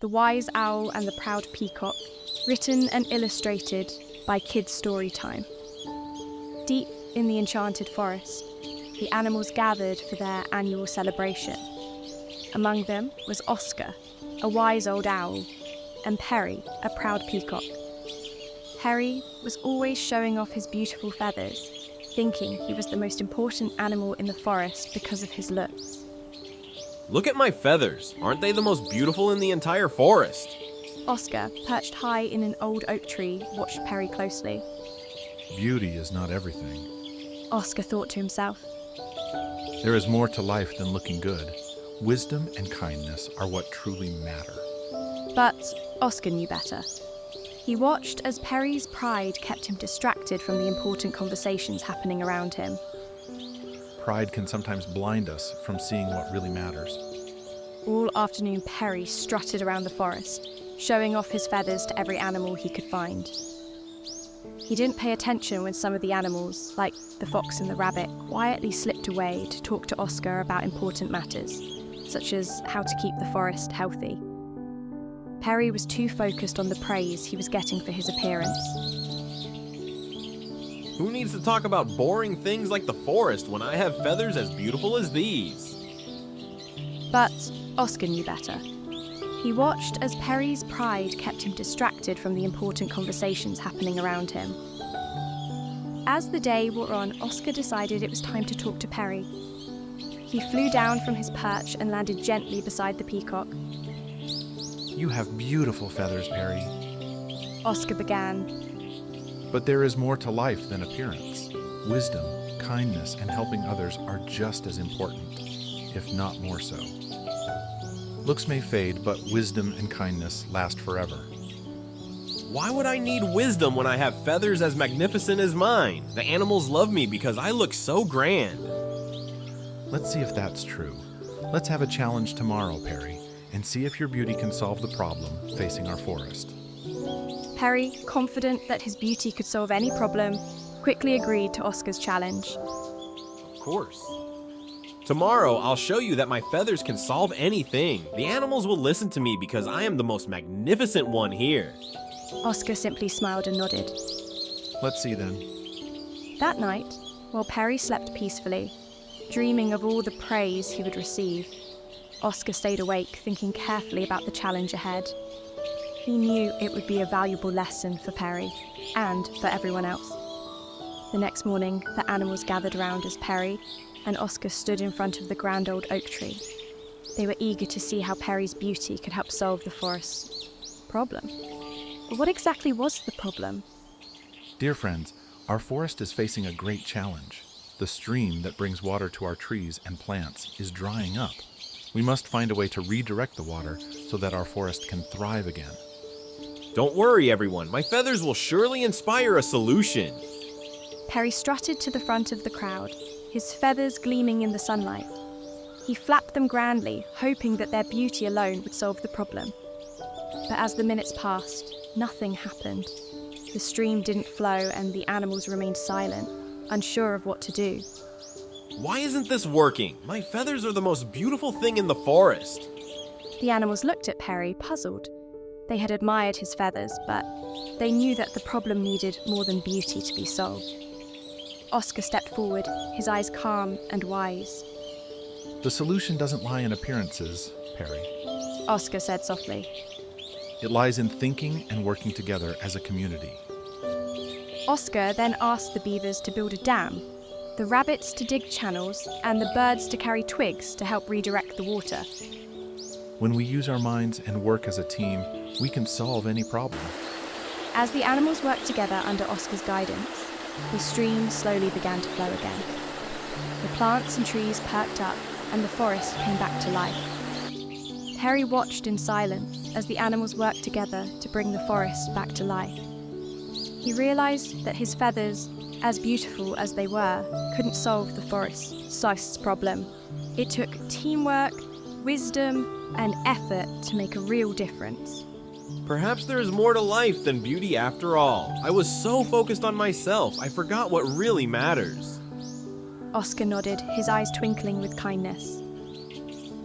The Wise Owl and the Proud Peacock, written and illustrated by Kidsstorytime. Deep in the enchanted forest, the animals gathered for their annual celebration. Among them was Oscar, a wise old owl, and Perry, a proud peacock. Perry was always showing off his beautiful feathers, thinking he was the most important animal in the forest because of his looks. Look at my feathers. Aren't they the most beautiful in the entire forest? Oscar, perched high in an old oak tree, watched Perry closely. Beauty is not everything. Oscar thought to himself. There is more to life than looking good. Wisdom and kindness are what truly matter. But Oscar knew better. He watched as Perry's pride kept him distracted from the important conversations happening around him. Pride can sometimes blind us from seeing what really matters. All afternoon, Perry strutted around the forest, showing off his feathers to every animal he could find. He didn't pay attention when some of the animals, like the fox and the rabbit, quietly slipped away to talk to Oscar about important matters, such as how to keep the forest healthy. Perry was too focused on the praise he was getting for his appearance. Who needs to talk about boring things like the forest when I have feathers as beautiful as these? But Oscar knew better. He watched as Perry's pride kept him distracted from the important conversations happening around him. As the day wore on, Oscar decided it was time to talk to Perry. He flew down from his perch and landed gently beside the peacock. You have beautiful feathers, Perry. Oscar began. But there is more to life than appearance. Wisdom, kindness, and helping others are just as important, if not more so. Looks may fade, but wisdom and kindness last forever. Why would I need wisdom when I have feathers as magnificent as mine? The animals love me because I look so grand. Let's see if that's true. Let's have a challenge tomorrow, Perry, and see if your beauty can solve the problem facing our forest. Perry, confident that his beauty could solve any problem, quickly agreed to Oscar's challenge. Of course. Tomorrow, I'll show you that my feathers can solve anything. The animals will listen to me because I am the most magnificent one here. Oscar simply smiled and nodded. Let's see then. That night, while Perry slept peacefully, dreaming of all the praise he would receive, Oscar stayed awake, thinking carefully about the challenge ahead. He knew it would be a valuable lesson for Perry, and for everyone else. The next morning, the animals gathered around as Perry and Oscar stood in front of the grand old oak tree. They were eager to see how Perry's beauty could help solve the forest's problem. But what exactly was the problem? Dear friends, our forest is facing a great challenge. The stream that brings water to our trees and plants is drying up. We must find a way to redirect the water so that our forest can thrive again. Don't worry, everyone. My feathers will surely inspire a solution. Perry strutted to the front of the crowd, his feathers gleaming in the sunlight. He flapped them grandly, hoping that their beauty alone would solve the problem. But as the minutes passed, nothing happened. The stream didn't flow and the animals remained silent, unsure of what to do. Why isn't this working? My feathers are the most beautiful thing in the forest. The animals looked at Perry, puzzled. They had admired his feathers, but they knew that the problem needed more than beauty to be solved. Oscar stepped forward, his eyes calm and wise. The solution doesn't lie in appearances, Perry. Oscar said softly. It lies in thinking and working together as a community. Oscar then asked the beavers to build a dam, the rabbits to dig channels, and the birds to carry twigs to help redirect the water. When we use our minds and work as a team, we can solve any problem. As the animals worked together under Oscar's guidance, the stream slowly began to flow again. The plants and trees perked up, and the forest came back to life. Perry watched in silence as the animals worked together to bring the forest back to life. He realized that his feathers, as beautiful as they were, couldn't solve the forest's problem. It took teamwork, wisdom, and effort to make a real difference. Perhaps there is more to life than beauty after all. I was so focused on myself, I forgot what really matters. Oscar nodded, his eyes twinkling with kindness.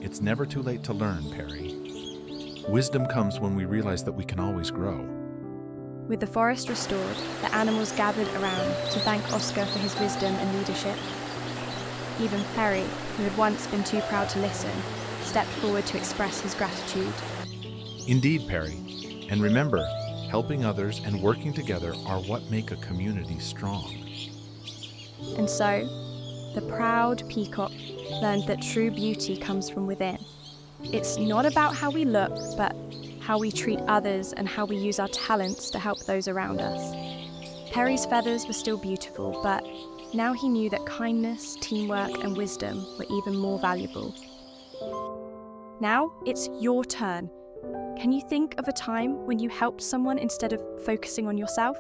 It's never too late to learn, Perry. Wisdom comes when we realize that we can always grow. With the forest restored, the animals gathered around to thank Oscar for his wisdom and leadership. Even Perry, who had once been too proud to listen, stepped forward to express his gratitude. Indeed, Perry. And remember, helping others and working together are what make a community strong. And so, the proud peacock learned that true beauty comes from within. It's not about how we look, but how we treat others and how we use our talents to help those around us. Perry's feathers were still beautiful, but now he knew that kindness, teamwork, and wisdom were even more valuable. Now it's your turn. Can you think of a time when you helped someone instead of focusing on yourself?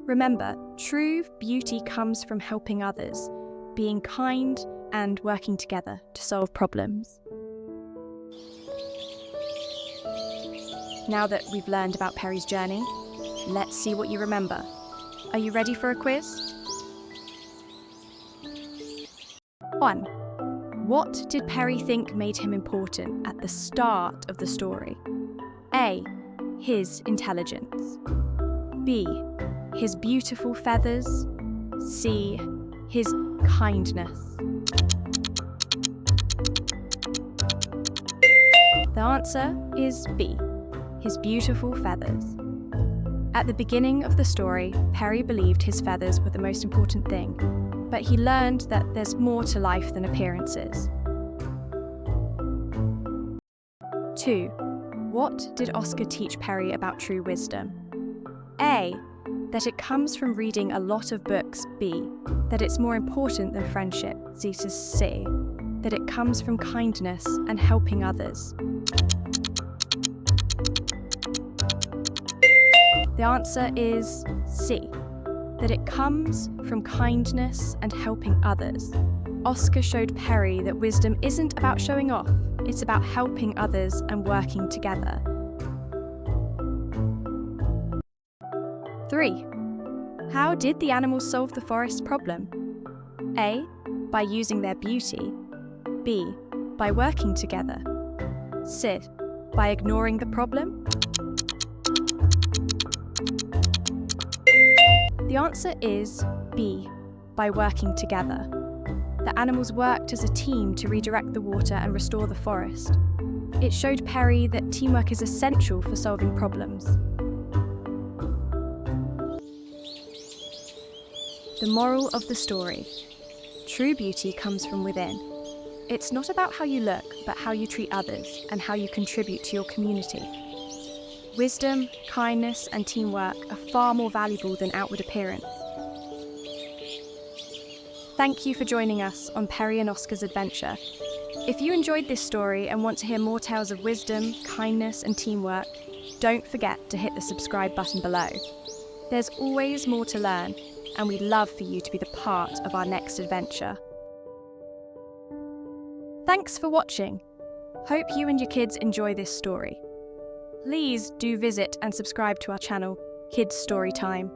Remember, true beauty comes from helping others, being kind, and working together to solve problems. Now that we've learned about Perry's journey, let's see what you remember. Are you ready for a quiz? 1. What did Perry think made him important at the start of the story? A. His intelligence. B. His beautiful feathers. C. His kindness. The answer is B. His beautiful feathers. At the beginning of the story, Perry believed his feathers were the most important thing, but he learned that there's more to life than appearances. 2. What did Oscar teach Perry about true wisdom? A. That it comes from reading a lot of books. B. That it's more important than friendship. C. That it comes from kindness and helping others. The answer is C. That it comes from kindness and helping others. Oscar showed Perry that wisdom isn't about showing off, it's about helping others and working together. 3. How did the animals solve the forest's problem? A. By using their beauty. B. By working together. C. By ignoring the problem. The answer is B. By working together. The animals worked as a team to redirect the water and restore the forest. It showed Perry that teamwork is essential for solving problems. The moral of the story. True beauty comes from within. It's not about how you look, but how you treat others and how you contribute to your community. Wisdom, kindness, and teamwork are far more valuable than outward appearance. Thank you for joining us on Perry and Oscar's adventure. If you enjoyed this story and want to hear more tales of wisdom, kindness, and teamwork, don't forget to hit the subscribe button below. There's always more to learn, and we'd love for you to be the part of our next adventure. Thanks for watching. Hope you and your kids enjoy this story. Please do visit and subscribe to our channel, Kids Storytime.